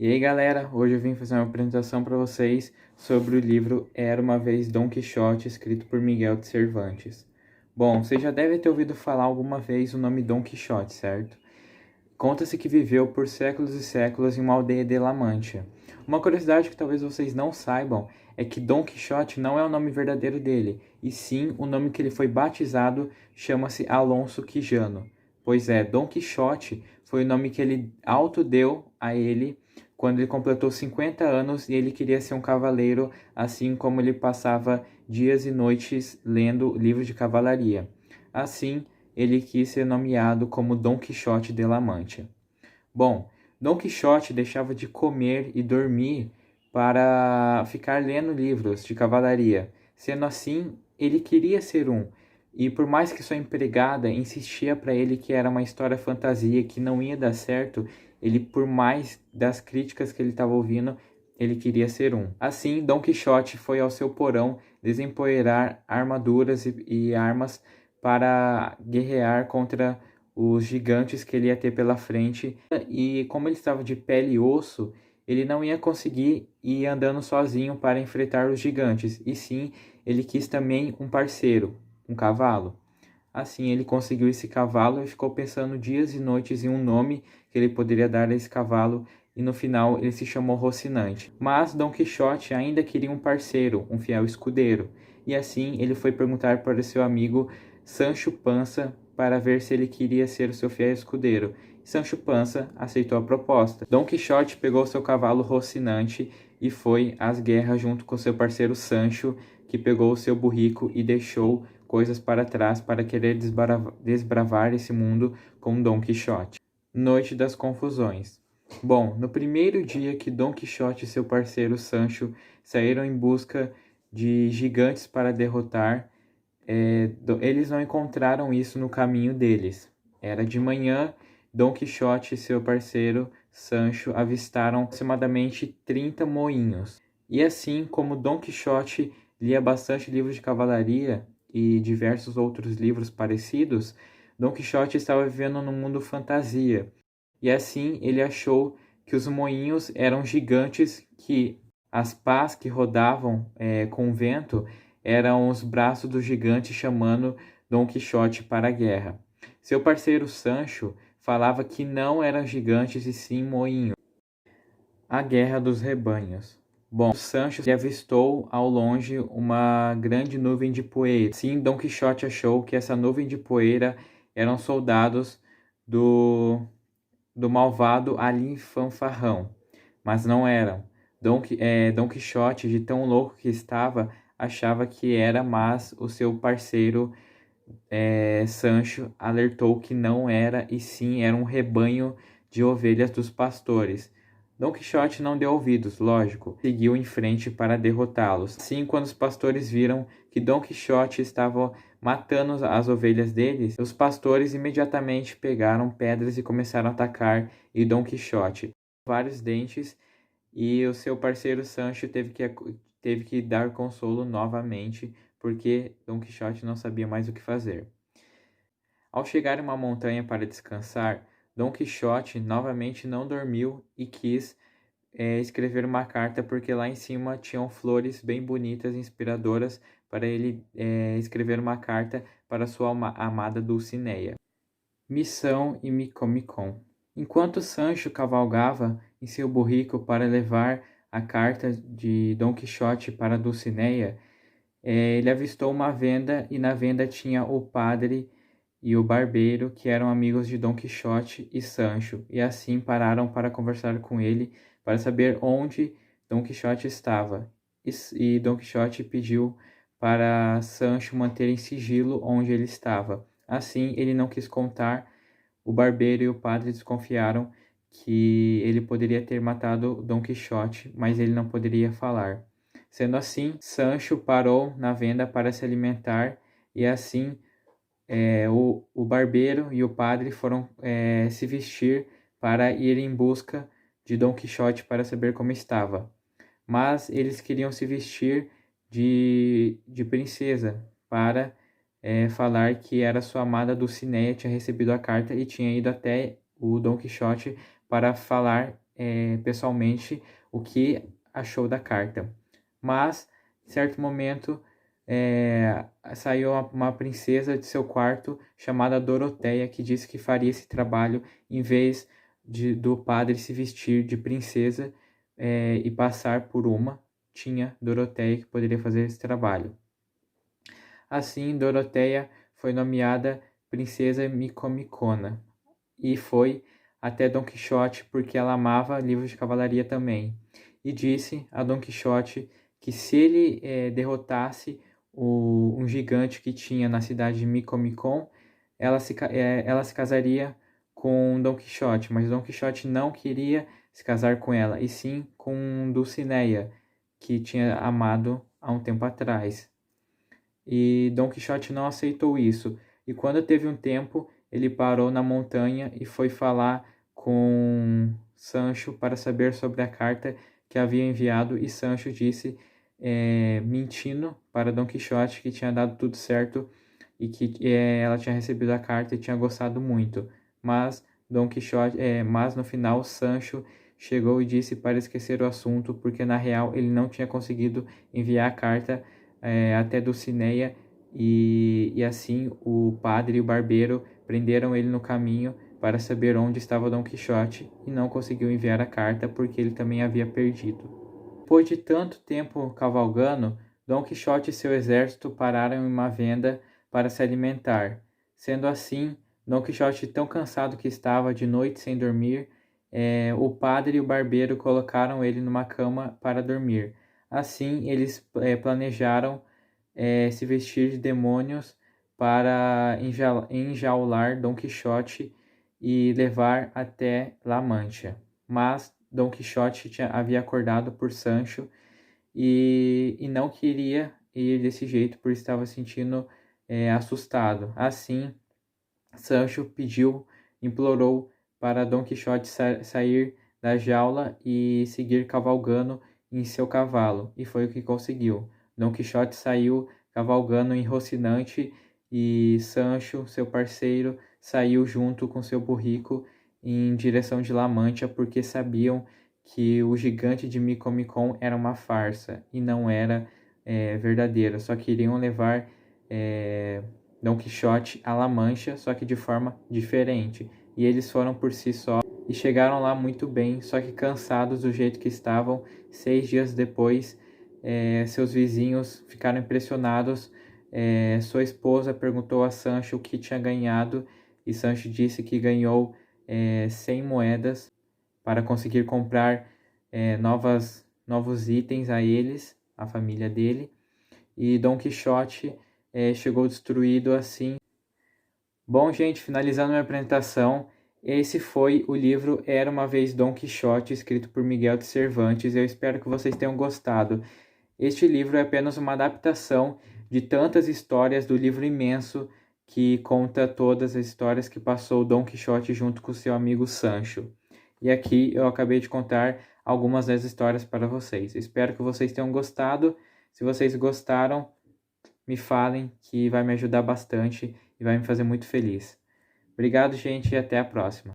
E aí galera, hoje eu vim fazer uma apresentação para vocês sobre o livro Era uma Vez Dom Quixote, escrito por Miguel de Cervantes. Bom, você já deve ter ouvido falar alguma vez o nome Dom Quixote, certo? Conta-se que viveu por séculos e séculos em uma aldeia de La Mancha. Uma curiosidade que talvez vocês não saibam é que Dom Quixote não é o nome verdadeiro dele, e sim o nome que ele foi batizado chama-se Alonso Quijano. Pois é, Dom Quixote foi o nome que ele autodeu a ele quando ele completou 50 anos e ele queria ser um cavaleiro, assim como ele passava dias e noites lendo livros de cavalaria. Assim, ele quis ser nomeado como Dom Quixote de La Mancha. Bom, Dom Quixote deixava de comer e dormir para ficar lendo livros de cavalaria. Sendo assim, ele queria ser um. E por mais que sua empregada insistia para ele que era uma história fantasia, que não ia dar certo, ele, por mais das críticas que ele estava ouvindo, ele queria ser um. Assim, Dom Quixote foi ao seu porão desempoeirar armaduras e armas para guerrear contra os gigantes que ele ia ter pela frente. E como ele estava de pele e osso, ele não ia conseguir ir andando sozinho para enfrentar os gigantes. E sim, ele quis também um parceiro, um cavalo. Assim, ele conseguiu esse cavalo e ficou pensando dias e noites em um nome que ele poderia dar a esse cavalo. E no final ele se chamou Rocinante. Mas Dom Quixote ainda queria um parceiro, um fiel escudeiro. E assim ele foi perguntar para o seu amigo Sancho Panza para ver se ele queria ser o seu fiel escudeiro. Sancho Panza aceitou a proposta. Dom Quixote pegou seu cavalo Rocinante e foi às guerras junto com seu parceiro Sancho, que pegou o seu burrico e deixou coisas para trás para querer desbravar esse mundo com Dom Quixote. Noite das Confusões. Bom, no primeiro dia que Dom Quixote e seu parceiro Sancho saíram em busca de gigantes para derrotar, eles não encontraram isso no caminho deles. Era de manhã, Dom Quixote e seu parceiro Sancho avistaram aproximadamente 30 moinhos. E assim como Dom Quixote lia bastante livros de cavalaria e diversos outros livros parecidos, Dom Quixote estava vivendo num mundo fantasia. E assim ele achou que os moinhos eram gigantes, que as pás que rodavam com o vento eram os braços do gigante chamando Dom Quixote para a guerra. Seu parceiro Sancho falava que não eram gigantes e sim moinhos. A Guerra dos Rebanhos. Bom, Sancho avistou ao longe uma grande nuvem de poeira. Sim, Dom Quixote achou que essa nuvem de poeira eram soldados do malvado Ali Fanfarrão, mas não eram. Dom Quixote, de tão louco que estava, achava que era, mas o seu parceiro Sancho alertou que não era, e sim era um rebanho de ovelhas dos pastores. Dom Quixote não deu ouvidos, lógico, seguiu em frente para derrotá-los. Assim, quando os pastores viram que Dom Quixote estava matando as ovelhas deles, os pastores imediatamente pegaram pedras e começaram a atacar e Dom Quixote. Vários dentes, e o seu parceiro Sancho teve que dar consolo novamente, porque Dom Quixote não sabia mais o que fazer. Ao chegar em uma montanha para descansar, Dom Quixote novamente não dormiu e quis escrever uma carta, porque lá em cima tinham flores bem bonitas e inspiradoras para ele escrever uma carta para sua amada Dulcinea. Missão e Micomicon. Enquanto Sancho cavalgava em seu burrico para levar a carta de Dom Quixote para Dulcinea, ele avistou uma venda e na venda tinha o padre e o barbeiro, que eram amigos de Dom Quixote e Sancho, e assim pararam para conversar com ele para saber onde Dom Quixote estava. E Dom Quixote pediu para Sancho manter em sigilo onde ele estava. Assim, ele não quis contar. O barbeiro e o padre desconfiaram que ele poderia ter matado Dom Quixote, mas ele não poderia falar. Sendo assim, Sancho parou na venda para se alimentar e assim o barbeiro e o padre foram se vestir para ir em busca de Dom Quixote para saber como estava. Mas eles queriam se vestir de princesa para falar que era sua amada Dulcinea, tinha recebido a carta e tinha ido até o Dom Quixote para falar pessoalmente o que achou da carta. Mas, em certo momento, saiu uma princesa de seu quarto chamada Doroteia, que disse que faria esse trabalho em vez do padre se vestir de princesa e passar por uma. Tinha Doroteia que poderia fazer esse trabalho. Assim, Doroteia foi nomeada Princesa Micomicona e foi até Dom Quixote porque ela amava livros de cavalaria também. E disse a Dom Quixote que se ele derrotasse um gigante que tinha na cidade de Micomicon, ela se casaria com Dom Quixote, mas Dom Quixote não queria se casar com ela, e sim com Dulcinea, que tinha amado há um tempo atrás. E Dom Quixote não aceitou isso. E quando teve um tempo, ele parou na montanha e foi falar com Sancho para saber sobre a carta que havia enviado. E Sancho disse, mentindo para Dom Quixote, que tinha dado tudo certo e que ela tinha recebido a carta e tinha gostado muito. Mas mas no final Sancho chegou e disse para esquecer o assunto, porque na real ele não tinha conseguido enviar a carta até Dulcinea, e assim o padre e o barbeiro prenderam ele no caminho para saber onde estava Dom Quixote e não conseguiu enviar a carta porque ele também havia perdido. Depois de tanto tempo cavalgando, Dom Quixote e seu exército pararam em uma venda para se alimentar. Sendo assim, Dom Quixote, tão cansado que estava de noite sem dormir, o padre e o barbeiro colocaram ele numa cama para dormir. Assim, eles planejaram se vestir de demônios para enjaular Dom Quixote e levar até La Mancha. Mas Dom Quixote havia acordado por Sancho e não queria ir desse jeito, porque estava sentindo assustado. Assim, Sancho implorou para Dom Quixote sair da jaula e seguir cavalgando em seu cavalo, e foi o que conseguiu. Dom Quixote saiu cavalgando em Rocinante e Sancho, seu parceiro, saiu junto com seu burrico em direção de La Mancha, porque sabiam que o gigante de Micomicon era uma farsa e não era verdadeiro. Só queriam levar Dom Quixote a La Mancha, só que de forma diferente. E eles foram por si só e chegaram lá muito bem, só que cansados do jeito que estavam. 6 dias depois, seus vizinhos ficaram impressionados. Sua esposa perguntou a Sancho o que tinha ganhado e Sancho disse que ganhou 100 moedas para conseguir comprar novos itens a eles, a família dele. E Dom Quixote chegou destruído assim. Bom, gente, finalizando minha apresentação, esse foi o livro Era uma Vez Dom Quixote, escrito por Miguel de Cervantes. Eu espero que vocês tenham gostado. Este livro é apenas uma adaptação de tantas histórias do livro imenso que conta todas as histórias que passou Dom Quixote junto com seu amigo Sancho. E aqui eu acabei de contar algumas das histórias para vocês. Espero que vocês tenham gostado. Se vocês gostaram, me falem, que vai me ajudar bastante e vai me fazer muito feliz. Obrigado, gente, e até a próxima.